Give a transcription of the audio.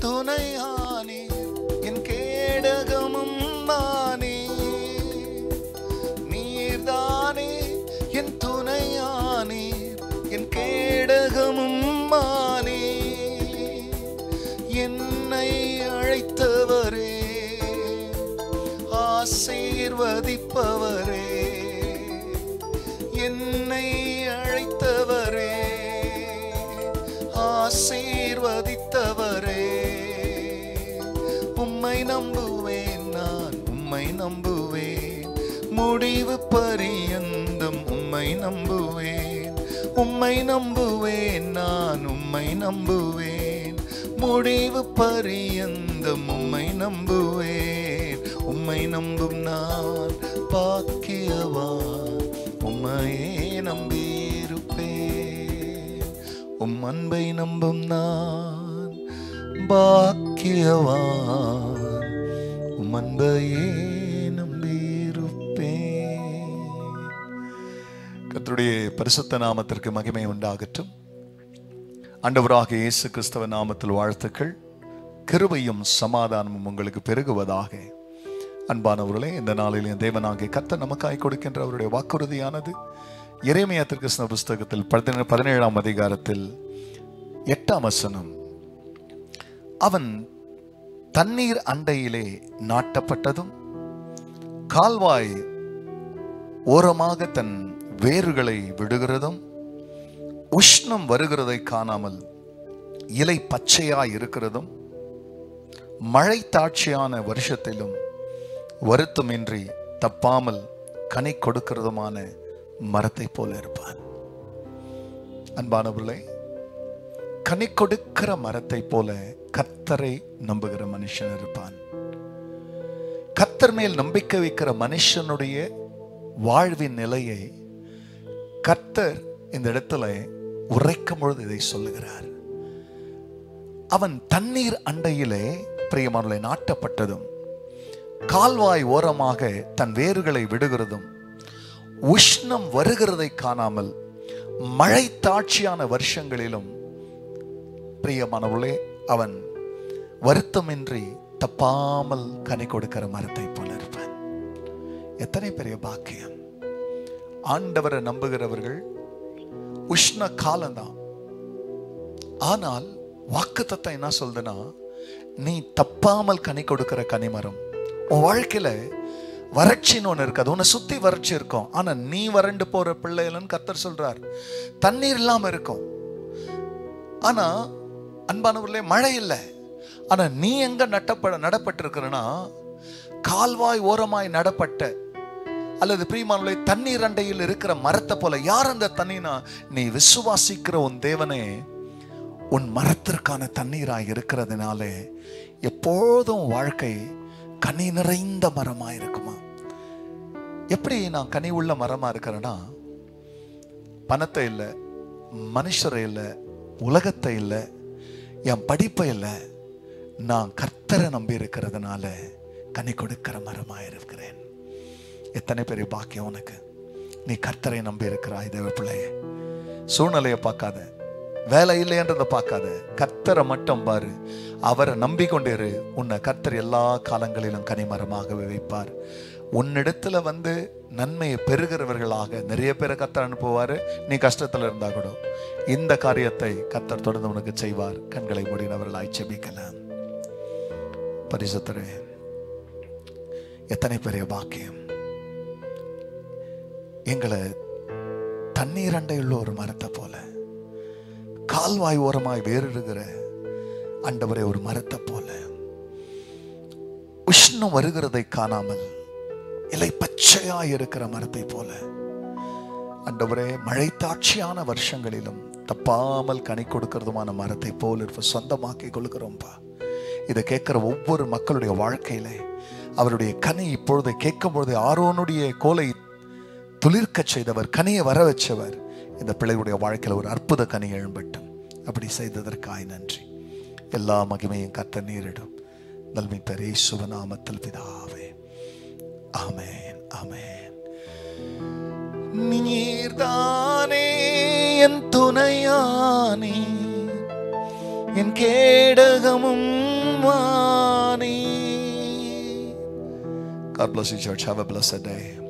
துணையானே, என் கேடகமும் மானே. நீர்தானே என் துணையானே, என் கேடகமும் மானே. என்னை அழைத்தவரே, ஆசீர்வதிப்பவரே, என்னை அழைத்தவரே, ஆசீர்வதித்தவரே. உம்மை நம்புவேன், நான் உம்மை நம்புவேன், முடிவு பரியந்தம் உம்மை நம்புவேன். உம்மை நம்புவேன், நான் உம்மை நம்புவேன், முடிவு பரியந்தம் உம்மை நம்புவேன். உம்மை நம்பும் நான் பாக்கியவான், உம்மையே நம்பியிருப்பேன். உம் அன்பை நம்பும் நான் பாக்கியவான், உம் அன்பையே நம்பியிருப்பேன். கர்த்தருடைய பரிசுத்த நாமத்திற்கு மகிமை உண்டாகட்டும். ஆண்டவராகிய இயேசு கிறிஸ்துவ நாமத்தில் வாழ்த்துக்கள். கிருபையும் சமாதானமும் உங்களுக்கு பெருகுவதாக. அன்பானவர்களே, இந்த நாளில் தேவனாகிய கர்த்தர் நமக்காய் கொடுக்கின்ற அவருடைய வாக்குறுதியானது எரேமியா தீர்க்கதரிசன புஸ்தகத்தில் 17ஆம் அதிகாரத்தில் 8ஆம் வசனம். அவன் தண்ணீர் அண்டையிலே நாட்டப்பட்டதும் கால்வாய் ஓரமாக தன் வேர்களை விடுகிறதும் உஷ்ணம் வருகிறதை காணாமல் இலை பச்சையாய் இருக்கிறதும் மழை தாட்சியான வருஷத்திலும் வருத்தமின்றி தப்பாமல் கனி கொடுக்கிறதுமான மரத்தை போல இருப்பான். அன்பானவர்களே, கனி கொடுக்கிற மரத்தை போல கர்த்தரை நம்புகிற மனுஷன் இருப்பான். கர்த்தர் மேல் நம்பிக்கை வைக்கிற மனுஷனுடைய வாழ்வின் நிலையை கர்த்தர் இந்த இடத்துல உரைக்கும் பொழுது இதை சொல்லுகிறார். அவன் தண்ணீர் அண்டையிலே பிரியமானவர்களே நாட்டப்பட்டதும் கால்வாய் ஓரமாக தன் வேர்களை விடுகிறதும் உஷ்ணம் வருகிறதை காணாமல் மழை தாட்சியான வருஷங்களிலும் பிரியமானவர்களே அவன் வருத்தமின்றி தப்பாமல் கனி கொடுக்கிற மரத்தை போல இருப்பான். எத்தனை பெரிய பாக்கியம்! ஆண்டவரை நம்புகிறவர்கள் உஷ்ண காலம்தான். ஆனால் வாக்குத்தத்தம் என்ன சொல்றதுன்னா, நீ தப்பாமல் கனி கொடுக்கிற கனிமரம். உன் வாழ்க்கையில வறட்சின்னு ஒன்று இருக்காது. உன்னை சுத்தி வறட்சி இருக்கும், ஆனா நீ வறண்டு போற பிள்ளைகள்னு கர்த்தர் சொல்றார். தண்ணீர் இல்லாம இருக்கும், ஆனா அன்பானவர்களே மழை இல்லை. ஆனா நீ எங்க நடப்பட்டிருக்கிறனா, கால்வாய் ஓரமாய் நடப்பட்ட அல்லது பிரியமானவர்களே தண்ணீர் அண்டையில் இருக்கிற மரத்தை போல. யார் அந்த தண்ணீனா? நீ விசுவாசிக்கிற உன் தேவனே உன் மரத்திற்கான தண்ணீராய் இருக்கிறதுனாலே எப்போதும் வாழ்க்கை கனி நிறைந்த மரமா இருக்குமா? எப்படி நான் கனி உள்ள மரமா இருக்கிறேன்னா, பணத்தை இல்லை, மனுஷரை இல்லை, உலகத்தை இல்லை, என் படிப்பை இல்லை, நான் கர்த்தரை நம்பி இருக்கிறதுனால கனி கொடுக்கிற மரமா இருக்கிறேன். எத்தனை பெரிய பாக்கியம் உனக்கு! நீ கர்த்தரை நம்பி இருக்கிறாய் தேவ பிள்ளையே. சூழ்நிலையை பார்க்காத, வேலை இல்லைன்றதை பார்க்காத, கர்த்தரை மட்டும் பாரு. அவரை நம்பிக்கொண்டிரு. உன்னை கர்த்தர் எல்லா காலங்களிலும் கனிமரமாகவே வைப்பார். உன்னிடத்துல வந்து நன்மையை பெறுகிறவர்களாக நிறைய பேரை கர்த்தர் அனுப்புவாரு. நீ கஷ்டத்துல இருந்தா கூட இந்த காரியத்தை கர்த்தர் தொடர்ந்து உனக்கு செய்வார். கண்களை மூடினவர்களாய் ஜெபிக்கலாம். பரிசுத்தரே, எத்தனை பெரிய பாக்கியம்! எங்களை தண்ணீர் அண்டையுள்ள ஒரு மரத்தை போல, கால்வாய் ஓரமாய் வேறுகிற ஆண்டவரே ஒரு மரத்தை போல, உஷ்ணம் வருகிறதை காணாமல் இலை பச்சையாய் இருக்கிற மரத்தை போல ஆண்டவரே மழை தாட்சியான வருஷங்களிலும் தப்பாமல் கனி கொடுக்கிறதுமான மரத்தை போல சொந்தமாக்கி கொள்கிறோம்பா. இதை கேட்கிற ஒவ்வொரு மக்களுடைய வாழ்க்கையில அவருடைய கனி இப்பொழுது கேட்கும் பொழுது ஆரோனுடைய கோலை துளிர்க்க செய்தவர், கனியை வர வச்சவர், இந்த பிள்ளைகளுடைய வாழ்க்கையில் ஒரு அற்புத கனி எழும்பட்டும். அப்படி செய்ததற்காய் நன்றி. எல்லா மகிமையும் கர்த்தர் நீரிடும். நல்மீட்பர் இயேசுவின் நாமத்தில் பிதாவே, ஆமென், ஆமென். நீர்தானே என் துணையானே, என் கேடகமும் வானே. God bless you, church. Have a blessed day.